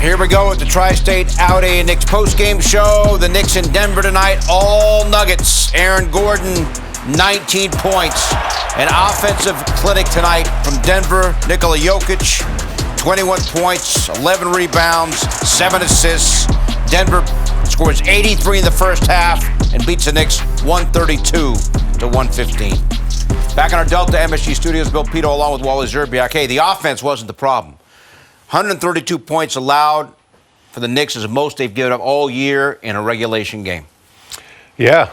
Here we go at the Tri-State Audi Knicks post-game show. The Knicks in Denver tonight, all Nuggets. Aaron Gordon, 19 points. An offensive clinic tonight from Denver. Nikola Jokic, 21 points, 11 rebounds, 7 assists. Denver scores 83 in the first half and beats the Knicks 132 to 115. Back in our Delta MSG studios, Bill Pito along with Wally Zerbiak. Hey, the offense wasn't the problem. 132 points allowed for the Knicks is the most they've given up all year in a regulation game. Yeah,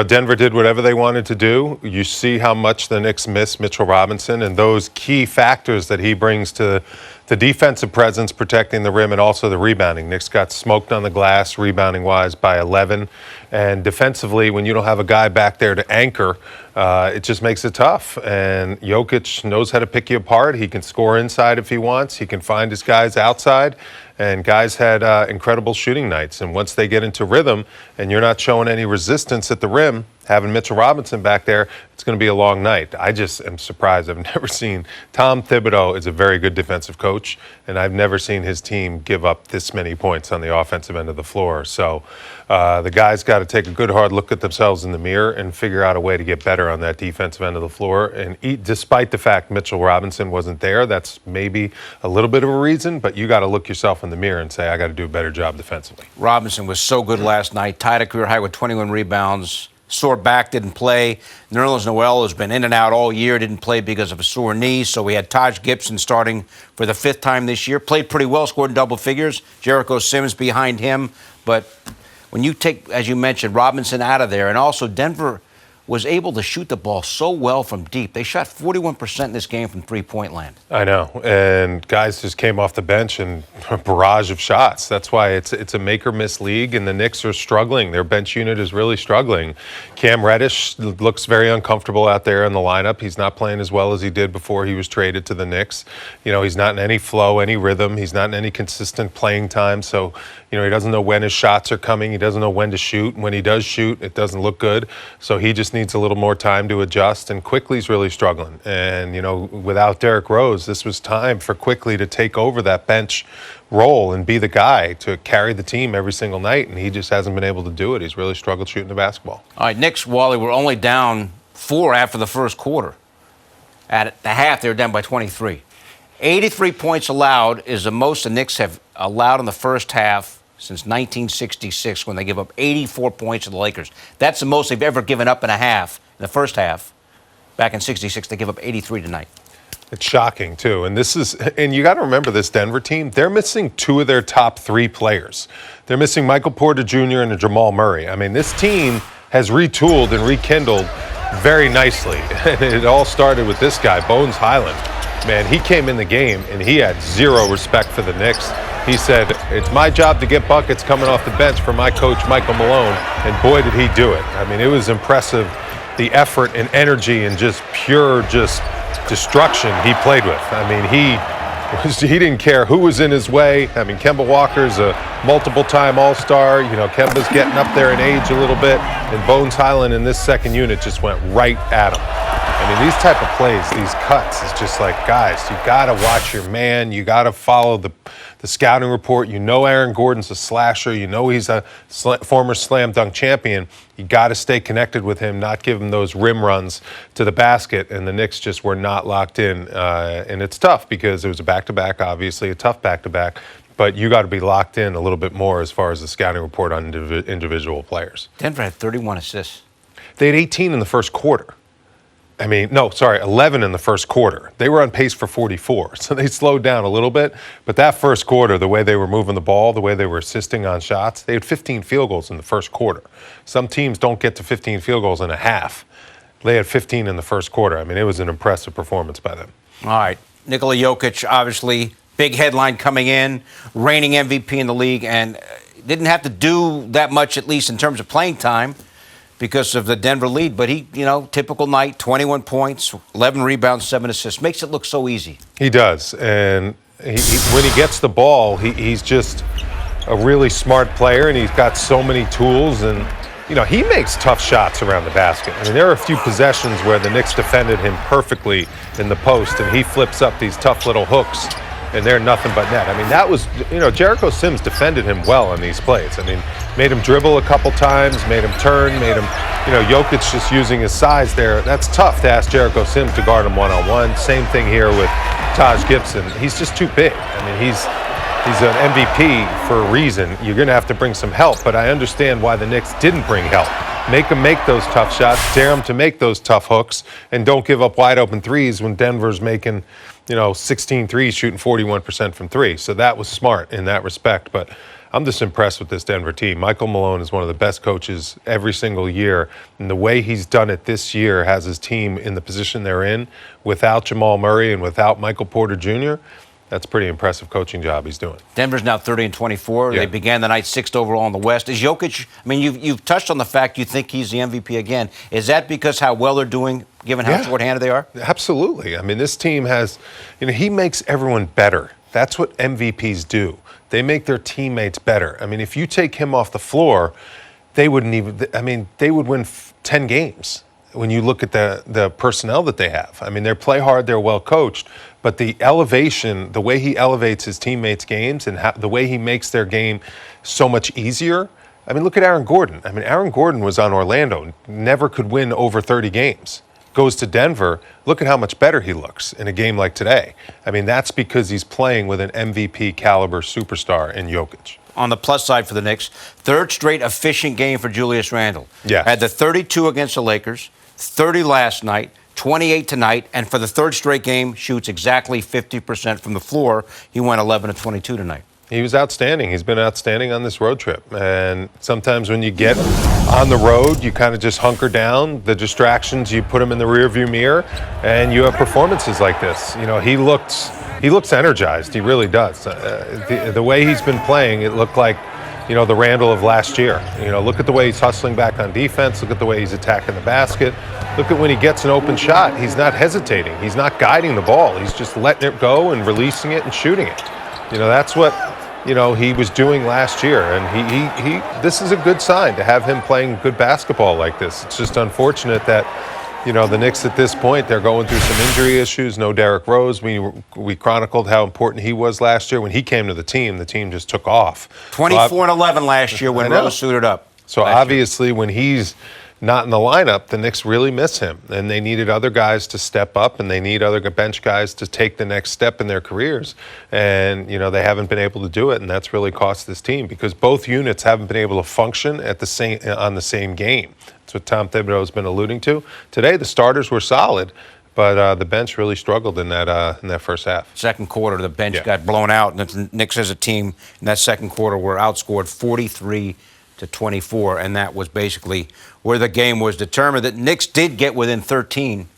Denver did whatever they wanted to do. You see how much the Knicks miss Mitchell Robinson and those key factors that he brings to the defensive presence, protecting the rim, and also the rebounding. Knicks got smoked on the glass, rebounding-wise, by 11. And defensively, when you don't have a guy back there to anchor, it just makes it tough. And Jokic knows how to pick you apart. He can score inside if he wants. He can find his guys outside. And guys had incredible shooting nights. And once they get into rhythm and you're not showing any resistance at the rim, having Mitchell Robinson back there, it's going to be a long night. I just am surprised. I've never seen Tom Thibodeau is a very good defensive coach, and I've never seen his team give up this many points on the offensive end of the floor. So the guys got to take a good hard look at themselves in the mirror and figure out a way to get better on that defensive end of the floor. And despite the fact Mitchell Robinson wasn't there, that's maybe a little bit of a reason, but you got to look yourself in the mirror and say, I got to do a better job defensively. Robinson was so good last night, tied a career high with 21 rebounds. Sore back, didn't play. Nerlens Noel has been in and out all year, didn't play because of a sore knee. So we had Taj Gibson starting for the 5th time this year. Played pretty well, scored in double figures. Jericho Sims behind him. But when you take, as you mentioned, Robinson out of there, and also Denver was able to shoot the ball so well from deep. They shot 41% in this game from three-point land. I know, and guys just came off the bench and a barrage of shots. That's why it's a make-or-miss league, and the Knicks are struggling. Their bench unit is really struggling. Cam Reddish looks very uncomfortable out there in the lineup. He's not playing as well as he did before he was traded to the Knicks. He's not in any flow, any rhythm. He's not in any consistent playing time, so he doesn't know when his shots are coming. He doesn't know when to shoot. When he does shoot, it doesn't look good. So he just needs a little more time to adjust. And Quickly's really struggling. And, without Derrick Rose, this was time for Quickly to take over that bench role and be the guy to carry the team every single night. And he just hasn't been able to do it. He's really struggled shooting the basketball. All right, Knicks, Wally, were only down 4 after the first quarter. At the half, they were down by 23. 83 points allowed is the most the Knicks have allowed in the first half since 1966, when they give up 84 points to the Lakers. That's the most they've ever given up in a half, in the first half. Back in 66, they give up 83 tonight. It's shocking, too. And you got to remember this Denver team, they're missing 2 of their top 3 players. They're missing Michael Porter Jr. and Jamal Murray. I mean, this team has retooled and rekindled very nicely. And it all started with this guy, Bones Highland. Man, he came in the game, and he had zero respect for the Knicks. He said, it's my job to get buckets coming off the bench for my coach, Michael Malone, and boy, did he do it. I mean, it was impressive, the effort and energy and just pure destruction he played with. I mean, he didn't care who was in his way. I mean, Kemba Walker's a multiple-time All-Star. Kemba's getting up there in age a little bit, and Bones Highland in this second unit just went right at him. I mean, these type of plays, these cuts, it's just like, guys, you got to watch your man. You got to follow the scouting report. Aaron Gordon's a slasher. He's a former slam dunk champion. You got to stay connected with him, not give him those rim runs to the basket. And the Knicks just were not locked in. And it's tough because it was a back-to-back, obviously, a tough back-to-back. But you got to be locked in a little bit more as far as the scouting report on individual players. Denver had 31 assists. They had 18 in the first quarter. 11 in the first quarter. They were on pace for 44, so they slowed down a little bit. But that first quarter, the way they were moving the ball, the way they were assisting on shots, they had 15 field goals in the first quarter. Some teams don't get to 15 field goals in a half. They had 15 in the first quarter. I mean, it was an impressive performance by them. All right. Nikola Jokic, obviously, big headline coming in, reigning MVP in the league, and didn't have to do that much, at least in terms of playing time, because of the Denver lead. But he, typical night, 21 points, 11 rebounds, 7 assists. Makes it look so easy. He does. And when he gets the ball, he's just a really smart player, and he's got so many tools. And, he makes tough shots around the basket. I mean, there are a few possessions where the Knicks defended him perfectly in the post, and he flips up these tough little hooks. and they're nothing but net. I mean, that was, Jericho Sims defended him well on these plays. I mean, made him dribble a couple times, made him turn, made him, Jokic just using his size there. That's tough to ask Jericho Sims to guard him one-on-one. Same thing here with Taj Gibson. He's just too big. I mean, he's an MVP for a reason. You're going to have to bring some help, but I understand why the Knicks didn't bring help. Make them make those tough shots, dare them to make those tough hooks, and don't give up wide open threes when Denver's making, 16 threes, shooting 41% from three. So that was smart in that respect. But I'm just impressed with this Denver team. Michael Malone is one of the best coaches every single year. And the way he's done it this year has his team in the position they're in without Jamal Murray and without Michael Porter Jr. That's a pretty impressive coaching job he's doing. Denver's now 30-24. Yeah. They began the night 6th overall in the West. Is Jokic, I mean, you've touched on the fact you think he's the MVP again. Is that because how well they're doing, given how short-handed they are? Absolutely. I mean, this team has, he makes everyone better. That's what MVPs do. They make their teammates better. I mean, if you take him off the floor, they would win 10 games when you look at the personnel that they have. I mean, they play hard, they're well coached, but the elevation, the way he elevates his teammates' games and the way he makes their game so much easier. I mean, look at Aaron Gordon. I mean, Aaron Gordon was on Orlando, never could win over 30 games. Goes to Denver, look at how much better he looks in a game like today. I mean, that's because he's playing with an MVP caliber superstar in Jokic. On the plus side for the Knicks, third straight efficient game for Julius Randle. Yeah. Had the 32 against the Lakers, 30 last night, 28 tonight, and for the third straight game, shoots exactly 50% from the floor. He went 11 of 22 tonight. He was outstanding. He's been outstanding on this road trip. And sometimes when you get on the road, you kind of just hunker down. The distractions, you put them in the rearview mirror, and you have performances like this. He looks energized. He really does. The way he's been playing, it looked like, the Randle of last year. Look at the way he's hustling back on defense. Look at the way he's attacking the basket. Look at when he gets an open shot. He's not hesitating. He's not guiding the ball. He's just letting it go and releasing it and shooting it. That's what, he was doing last year. And this is a good sign to have him playing good basketball like this. It's just unfortunate that, the Knicks at this point, they're going through some injury issues. No Derrick Rose. We chronicled how important he was last year. When he came to the team just took off. 24 and 11 last year when Rose suited up. So obviously when he's not in the lineup, the Knicks really miss him. And they needed other guys to step up, and they need other bench guys to take the next step in their careers. And, they haven't been able to do it, and that's really cost this team because both units haven't been able to function on the same game. That's what Tom Thibodeau has been alluding to. Today, the starters were solid, but the bench really struggled in that first half. Second quarter, the bench got blown out, and the Knicks as a team in that second quarter were outscored 43-24, and that was basically where the game was determined. The Knicks did get within 13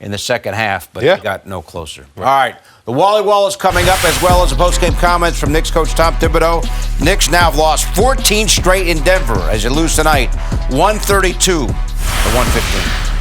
in the second half, but they got no closer. Right. All right, the Wally Wall is coming up, as well as the post-game comments from Knicks coach Tom Thibodeau. Knicks now have lost 14 straight in Denver as they lose tonight, 132-115.